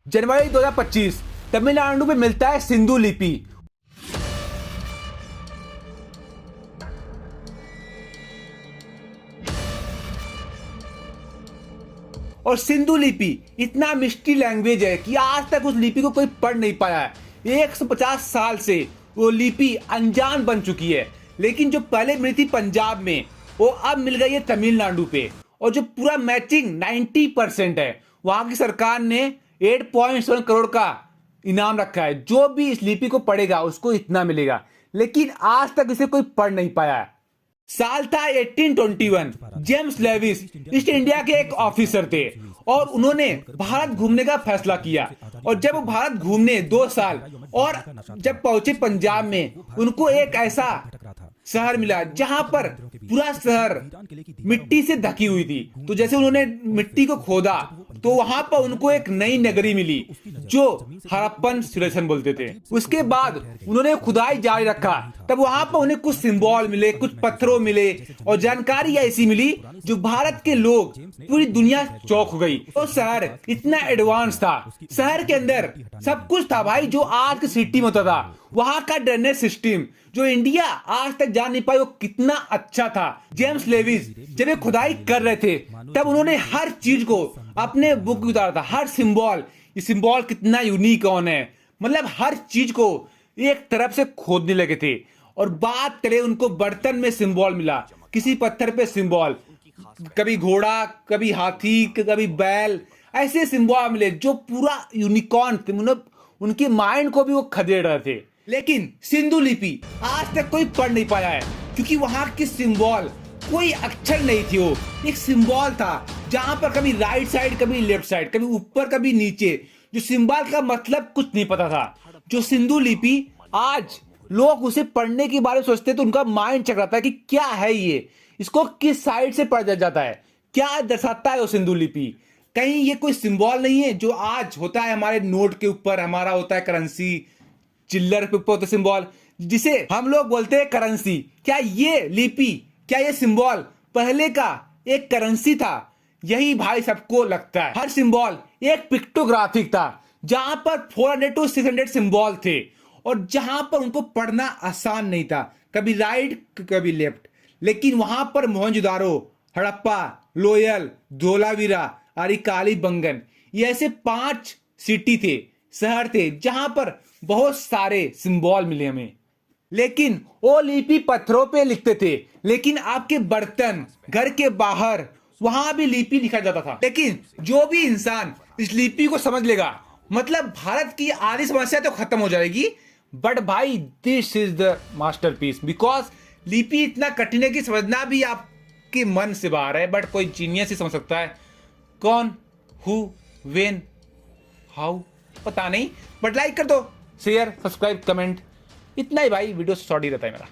जनवरी 2025 तमिलनाडु में मिलता है सिंधु लिपि। और सिंधु लिपि इतना मिस्ट्री लैंग्वेज है कि आज तक उस लिपि को कोई पढ़ नहीं पाया है। 150 साल से वो लिपि अनजान बन चुकी है, लेकिन जो पहले मिली थी पंजाब में वो अब मिल गई है तमिलनाडु पे। और जो पूरा मैचिंग 90% है, वहां की सरकार ने 8.7 करोड़ का इनाम रखा है। जो भी इस लिपि को पढ़ेगा उसको इतना मिलेगा, लेकिन आज तक इसे कोई पढ़ नहीं पाया है। साल था 1821। जेम्स लेविस ईस्ट इंडिया के एक ऑफिसर थे और उन्होंने भारत घूमने का फैसला किया। और जब वो भारत घूमने 2 साल और जब पहुंचे पंजाब में, उनको एक ऐसा शहर मिला जहां पर पूरा शहर मिट्टी से ढकी हुई थी। तो जैसे उन्होंने मिट्टी को खोदा तो वहां पर उनको एक नई नगरी मिली जो हड़प्पन सिविलाइजेशन बोलते थे। उसके बाद उन्होंने खुदाई जारी रखा, तब वहां पर उन्हें कुछ सिंबल मिले, कुछ पत्थरों मिले और जानकारी ऐसी मिली जो भारत के लोग, पूरी दुनिया चौंक हो गई। तो शहर इतना एडवांस था, शहर के अंदर सब कुछ था भाई जो आज की सिटी में होता था। वहां का ड्रेनेज सिस्टम जो इंडिया आज तक जान नहीं पाई वो कितना अच्छा था। जेम्स लेविस जब ये खुदाई कर रहे थे तब उन्होंने हर चीज को अपने बुक में उतारा था। हर सिंबल, ये सिंबल कितना यूनिक ऑन है, मतलब हर चीज को एक तरफ से खोदने लगे थे। और बात करें, उनको बर्तन में सिंबल मिला, किसी पत्थर पे सिंबल, कभी घोड़ा, कभी हाथी, कभी बैल, ऐसे सिंबल मिले जो पूरा यूनिकॉर्न थे। मतलब उनके माइंड को भी वो खदेड़ रहे थे। लेकिन सिंधु लिपि आज तक कोई पढ़ नहीं पाया है, क्योंकि वहां की सिंबल कोई अक्षर नहीं थी। वो एक सिंबल था जहां पर कभी राइट साइड, कभी लेफ्ट साइड, कभी ऊपर, कभी नीचे, जो सिंबल का मतलब कुछ नहीं पता था। जो सिंधु लिपि, आज लोग उसे पढ़ने के बारे में सोचते हैं तो उनका माइंड चकराता है कि क्या है ये, इसको किस साइड से पढ़ा जाता है, क्या दर्शाता है वो सिंधु लिपि। कहीं ये कोई सिंबल नहीं है जो आज होता है हमारे नोट के ऊपर, हमारा होता है करेंसी, चिल्लर पे ऊपर होता है सिंबल, जिसे हम लोग बोलते हैं करेंसी। क्या ये लिपि, क्या ये सिंबल पहले का एक करेंसी था? यही भाई सबको लगता है। हर सिंबल एक पिक्टोग्राफिक था जहां पर 400 to 600 सिंबल थे और जहां पर उनको पढ़ना आसान नहीं था, कभी राइट कभी लेफ्ट। लेकिन वहां पर मोहनजोदारो, हड़प्पा, लोयल, धोलावीरा, अरिकाली बंगन, ये ऐसे 5 सिटी थे, शहर थे जहां पर बहुत सारे सिंबल मिले हमें। लेकिन वो लिपि पत्थरों पे लिखते थे, लेकिन आपके बर्तन, घर के बाहर, वहां भी लिपि लिखा जाता था। लेकिन जो भी इंसान इस लिपि को समझ लेगा, मतलब भारत की आधी समस्या तो खत्म हो जाएगी। बट भाई this is the masterpiece, because लिपि इतना कठिन है कि समझना भी आपके मन से बाहर है। बट कोई जीनियस ही समझ सकता है। कौन, हु, वेन, हाउ, पता नहीं। बट लाइक कर दो, शेयर, सब्सक्राइब, कमेंट, इतना ही भाई। वीडियो शॉर्ट ही रहता है मेरा।